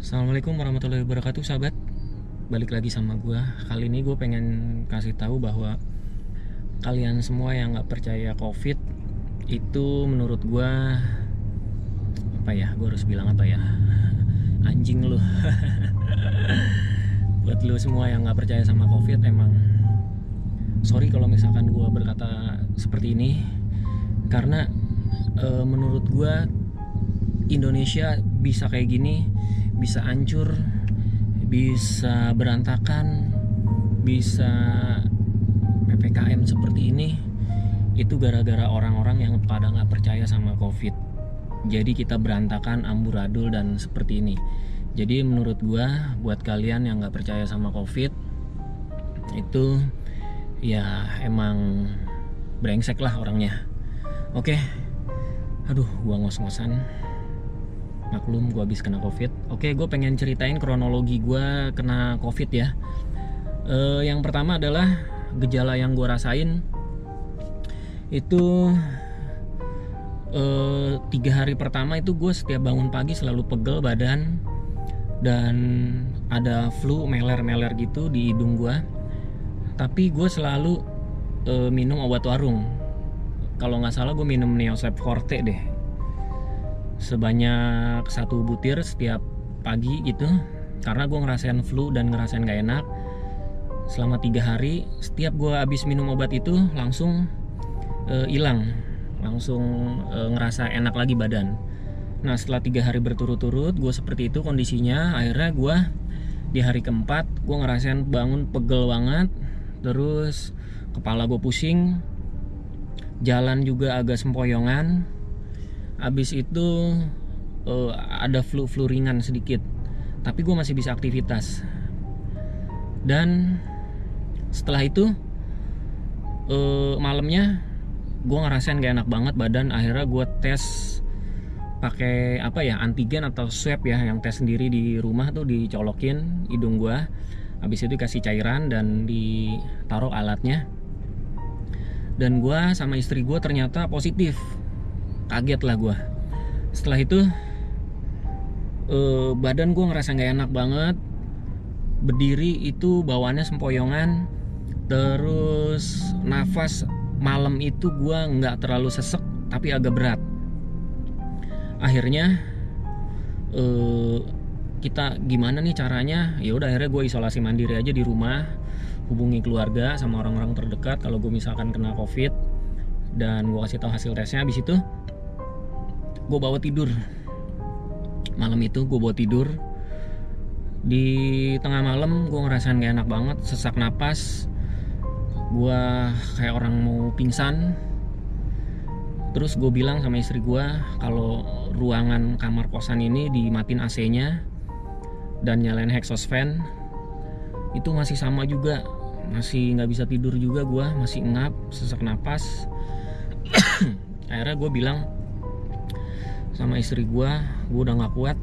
Assalamualaikum warahmatullahi wabarakatuh, sahabat. Balik lagi sama gue. Kali ini gue pengen kasih tahu bahwa kalian semua yang nggak percaya COVID itu menurut gue apa ya? Gue harus bilang apa ya? Anjing lu. Buat lu semua yang nggak percaya sama COVID, emang sorry kalau misalkan gue berkata seperti ini, karena menurut gue Indonesia bisa kayak gini, bisa hancur, bisa berantakan, bisa PPKM seperti ini, itu gara-gara orang-orang yang pada nggak percaya sama COVID. Jadi kita berantakan, amburadul, dan seperti ini. Jadi menurut gua, buat kalian yang nggak percaya sama COVID, itu ya emang brengsek lah orangnya. Oke, aduh, gua ngos-ngosan. Maklum, gue habis kena COVID. Oke, gue pengen ceritain kronologi gue kena COVID ya. Yang pertama adalah gejala yang gue rasain itu 3 hari pertama itu gue setiap bangun pagi selalu pegel badan dan ada flu meler-meler gitu di hidung gue. Tapi gue selalu minum obat warung. Kalau nggak salah gue minum Neosep Forte deh, sebanyak 1 butir setiap pagi gitu, karena gue ngerasain flu dan ngerasain gak enak selama 3 hari. Setiap gue habis minum obat itu langsung hilang, langsung ngerasa enak lagi badan. Nah, setelah 3 hari berturut-turut gue seperti itu kondisinya, akhirnya gue di hari keempat gue ngerasain bangun pegel banget, terus kepala gue pusing, jalan juga agak sempoyongan. Abis itu ada flu ringan sedikit, tapi gue masih bisa aktivitas. Dan setelah itu malamnya gue ngerasain gak enak banget badan. Akhirnya gue tes pakai apa ya, antigen atau swab ya, yang tes sendiri di rumah tuh, dicolokin hidung gue. Abis itu dikasih cairan dan ditaruh alatnya. Dan gue sama istri gue ternyata positif. Kaget lah gue. Setelah itu badan gue ngerasa gak enak banget. Berdiri itu bawaannya sempoyongan. Terus nafas malam itu gue gak terlalu sesek, tapi agak berat. Akhirnya kita gimana nih caranya? Ya udah, akhirnya gue isolasi mandiri aja di rumah, hubungi keluarga sama orang-orang terdekat kalau gue misalkan kena COVID, dan gue kasih tahu hasil tesnya. Habis itu gue bawa tidur. Malam itu gue bawa tidur. Di tengah malam gue ngerasain gak enak banget, sesak napas, gue kayak orang mau pingsan. Terus gue bilang sama istri gue kalau ruangan kamar kosan ini dimatiin AC-nya dan nyalain exhaust fan. Itu masih sama juga, masih gak bisa tidur juga, gue masih ngap, sesak napas. Akhirnya gue bilang sama istri gue udah gak kuat,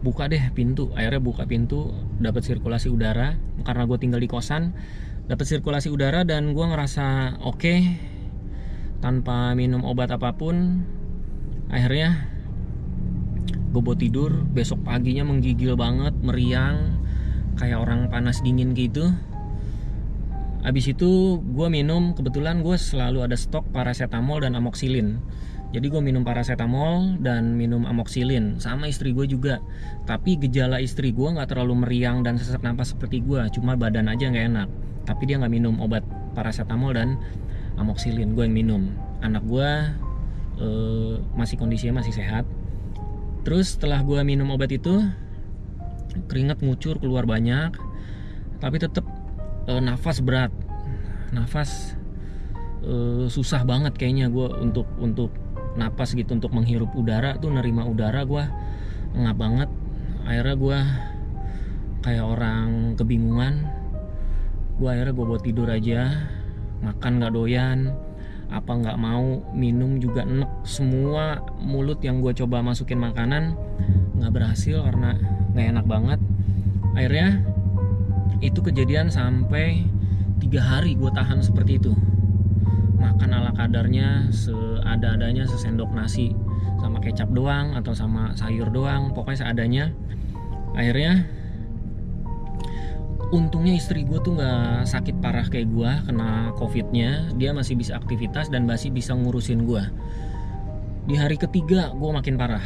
buka deh pintu. Akhirnya buka pintu, dapat sirkulasi udara, karena gue tinggal di kosan, dapat sirkulasi udara dan gue ngerasa oke, tanpa minum obat apapun. Akhirnya gue bawa tidur. Besok paginya menggigil banget, meriang, kayak orang panas dingin gitu. Abis itu gue minum, kebetulan gue selalu ada stok paracetamol dan amoxicillin. Jadi gue minum paracetamol dan minum amoxicillin, sama istri gue juga. Tapi gejala istri gue gak terlalu meriang dan sesak napas seperti gue, cuma badan aja gak enak. Tapi dia gak minum obat paracetamol dan amoxicillin, gue yang minum. Anak gue masih kondisinya masih sehat. Terus setelah gue minum obat itu, keringat ngucur keluar banyak, tapi tetap nafas berat, nafas susah banget kayaknya gue untuk napas gitu, untuk menghirup udara tuh, nerima udara gue ngap banget. Akhirnya gue kayak orang kebingungan. Akhirnya gue buat tidur aja, makan gak doyan, apa gak mau, minum juga enek. Semua mulut yang gue coba masukin makanan gak berhasil karena gak enak banget. Akhirnya itu kejadian sampai 3 hari gue tahan seperti itu. Makan ala kadarnya, seada-adanya, sesendok nasi sama kecap doang atau sama sayur doang, pokoknya seadanya. Akhirnya untungnya istri gue tuh nggak sakit parah kayak gue kena COVID-nya. Dia masih bisa aktivitas dan masih bisa ngurusin gue. Di hari ketiga gue makin parah.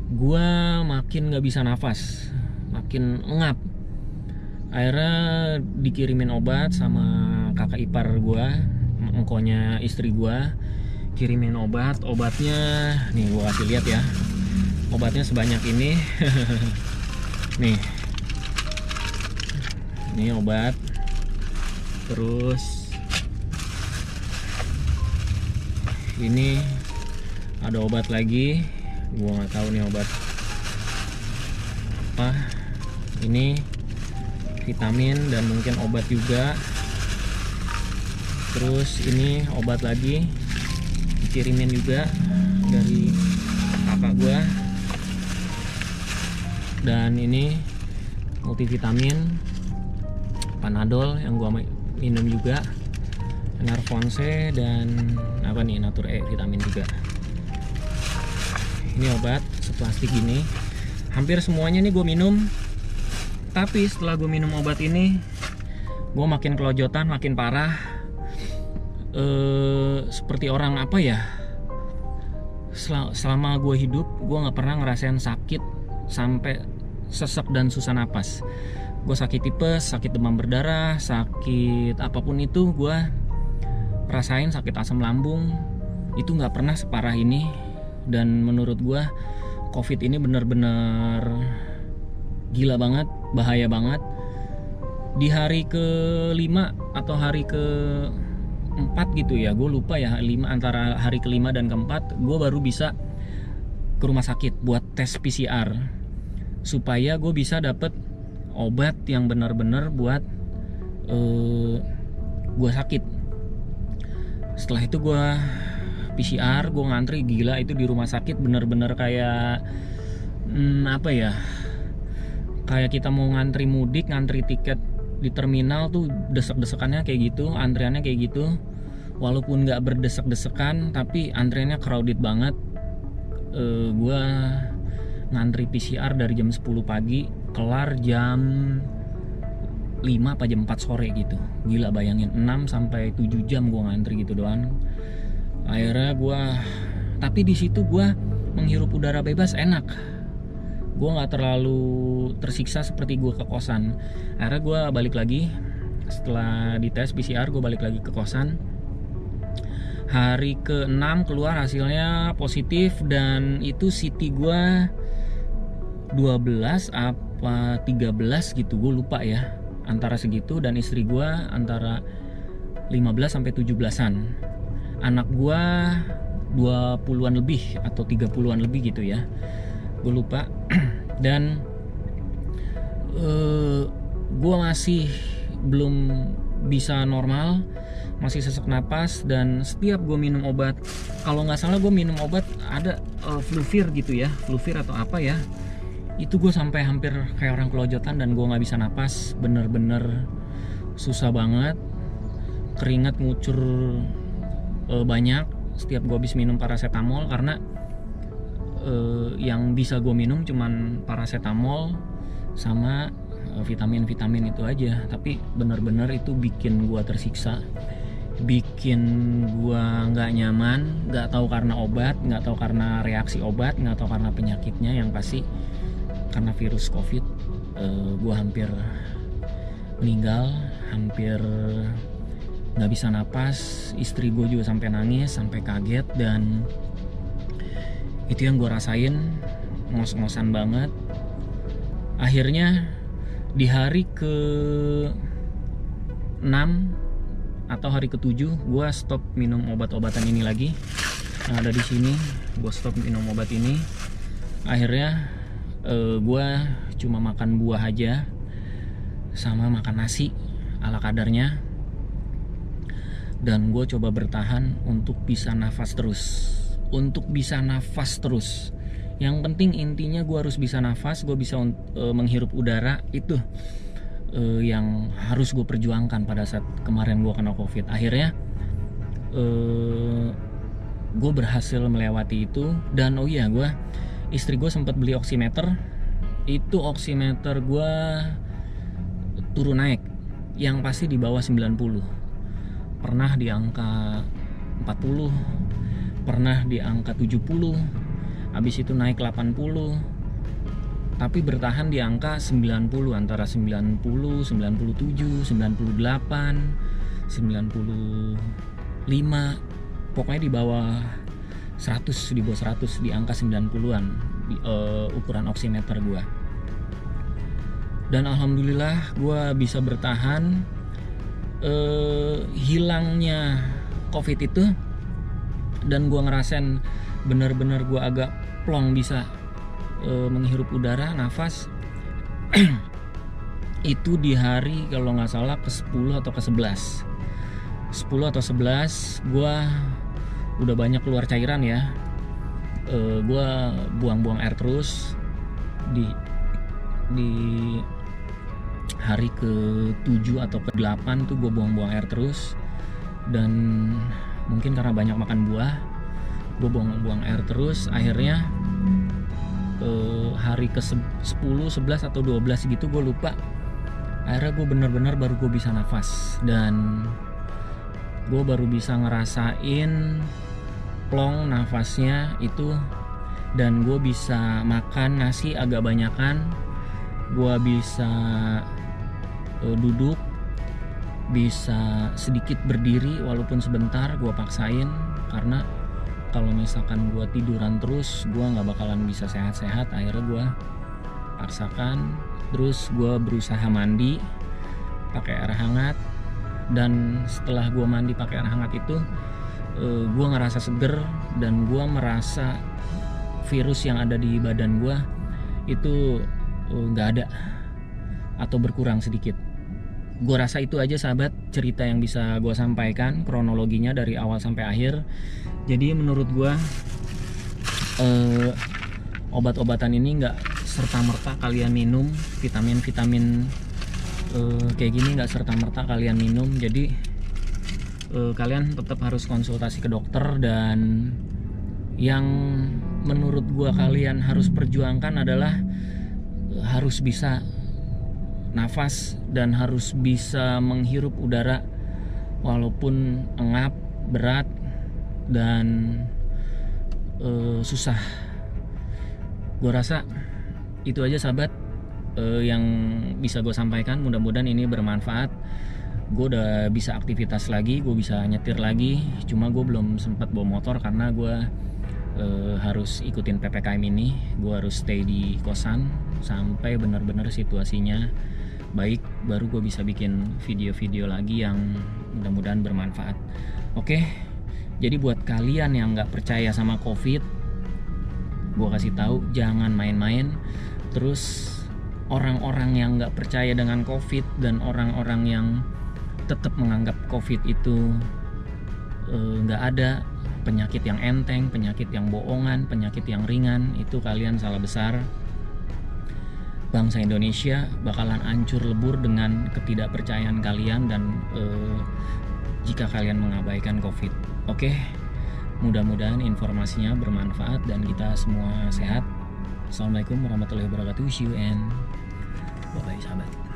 Gue makin nggak bisa nafas, makin ngap. Akhirnya dikirimin obat sama kakak ipar gue, engkonya istri gue, kirimin obatnya nih gue kasih lihat ya, obatnya sebanyak ini. nih obat, terus ini ada obat lagi, gue nggak tahu nih obat apa, ini vitamin dan mungkin obat juga. Terus ini obat lagi dikirimin juga dari kakak gua, dan ini multivitamin Panadol yang gua minum juga, Narfonse, dan apa nih, Natur E vitamin juga. Ini obat seplastik gini, hampir semuanya nih gue minum. Tapi setelah gue minum obat ini, gue makin kelojotan, makin parah. Seperti orang apa ya, selama gue hidup gue nggak pernah ngerasain sakit sampai sesek dan susah napas. Gue sakit tipes, sakit demam berdarah, sakit apapun itu gue rasain, sakit asam lambung itu nggak pernah separah ini. Dan menurut gue COVID ini bener-bener gila banget, bahaya banget. Di hari ke-5 atau hari ke-4 gitu ya, gue lupa ya, antara hari ke-5 dan ke-4 gue baru bisa ke rumah sakit buat tes PCR supaya gue bisa dapet obat yang benar-benar buat gue sakit. Setelah itu gue PCR, gue ngantri, gila itu di rumah sakit bener-bener kayak apa ya, kayak kita mau ngantri mudik, ngantri tiket di terminal tuh, desek-desekannya kayak gitu, antriannya kayak gitu. Walaupun nggak berdesek-desekan, tapi antriannya crowded banget. Gue ngantri PCR dari jam 10 pagi, kelar jam 5 apa jam 4 sore gitu. Gila, bayangin 6 sampai 7 jam gue ngantri gitu doang. Akhirnya tapi di situ gue menghirup udara bebas, enak. Gue nggak terlalu tersiksa seperti gue ke kosan. Akhirnya gue balik lagi setelah dites PCR, gue balik lagi ke kosan. Hari ke-6 keluar hasilnya positif, dan itu CT gue 12 apa 13 gitu, gue lupa ya, antara segitu. Dan istri gue antara 15 sampai 17-an. Anak gue 20-an lebih atau 30-an lebih gitu ya, gue lupa. Dan gue masih belum bisa normal, masih sesak napas. Dan setiap gue minum obat, kalau nggak salah gue minum obat ada Fluvir gitu ya, Fluvir atau apa ya, itu gue sampai hampir kayak orang kelojotan dan gue nggak bisa napas, bener-bener susah banget, keringat ngucur banyak setiap gue habis minum paracetamol, karena yang bisa gue minum cuman paracetamol sama vitamin-vitamin itu aja. Tapi bener-bener itu bikin gue tersiksa, bikin gue nggak nyaman. Nggak tahu karena obat, nggak tahu karena reaksi obat, nggak tahu karena penyakitnya, yang pasti karena virus COVID. Gue hampir meninggal, hampir nggak bisa napas. Istri gue juga sampai nangis, sampai kaget. Dan itu yang gue rasain, ngos-ngosan banget. Akhirnya di hari ke-6 atau hari ke-7 gue stop minum obat-obatan ini lagi. Nah, ada di sini gue stop minum obat ini. Akhirnya gue cuma makan buah aja sama makan nasi ala kadarnya. Dan gue coba bertahan untuk bisa nafas terus. Yang penting intinya gue harus bisa nafas, gue bisa menghirup udara. Itu yang harus gue perjuangkan pada saat kemarin gue kena COVID. Akhirnya gue berhasil melewati itu. Dan istri gue sempat beli oximeter itu oximeter gue turun naik, yang pasti di bawah 90. Pernah di angka 40, pernah di angka 70, habis itu naik 80, tapi bertahan di angka 90, antara 90, 97, 98, 95, pokoknya di bawah 100, di bawah 100, di angka 90-an ukuran oximeter gue. Dan alhamdulillah gue bisa bertahan. Hilangnya COVID itu, dan gue ngerasain bener-bener gue agak plong bisa menghirup udara, nafas itu di hari kalau nggak salah ke-10 atau ke-11. 10 atau 11 gue udah banyak keluar cairan ya. Gue buang-buang air terus di hari ke-7 atau ke-8 tuh gue buang-buang air terus. Dan mungkin karena banyak makan buah, gue buang-buang air terus. Akhirnya hari ke-10, 11 atau 12 gitu gue lupa. Akhirnya gue bener-bener baru gue bisa nafas, dan gue baru bisa ngerasain plong nafasnya itu. Dan gue bisa makan nasi agak banyakan, gue bisa duduk, bisa sedikit berdiri walaupun sebentar, gue paksain. Karena kalau misalkan gue tiduran terus, gue nggak bakalan bisa sehat-sehat. Akhirnya gue paksakan. Terus gue berusaha mandi pakai air hangat, dan setelah gue mandi pakai air hangat itu, gue ngerasa seger, dan gue merasa virus yang ada di badan gue itu nggak ada atau berkurang sedikit. Gue rasa itu aja sahabat cerita yang bisa gue sampaikan, kronologinya dari awal sampai akhir. Jadi menurut gue obat-obatan ini nggak serta-merta kalian minum, vitamin-vitamin kayak gini nggak serta-merta kalian minum. Jadi kalian tetap harus konsultasi ke dokter. Dan yang menurut gue kalian harus perjuangkan adalah harus bisa nafas dan harus bisa menghirup udara walaupun engap, berat, dan susah. Gue rasa itu aja sahabat yang bisa gue sampaikan. Mudah-mudahan ini bermanfaat. Gue udah bisa aktivitas lagi, gue bisa nyetir lagi. Cuma gue belum sempat bawa motor karena gue harus ikutin PPKM ini. Gue harus stay di kosan sampai benar-benar situasinya baik, baru gue bisa bikin video-video lagi yang mudah-mudahan bermanfaat. Oke, jadi buat kalian yang nggak percaya sama COVID, gue kasih tahu jangan main-main. Terus orang-orang yang nggak percaya dengan COVID dan orang-orang yang tetap menganggap COVID itu nggak ada, penyakit yang enteng, penyakit yang bohongan, penyakit yang ringan, itu kalian salah besar. Bangsa Indonesia bakalan hancur lebur dengan ketidakpercayaan kalian dan jika kalian mengabaikan COVID. Oke, mudah-mudahan informasinya bermanfaat dan kita semua sehat. Assalamualaikum warahmatullahi wabarakatuh. See you and bye-bye sahabat.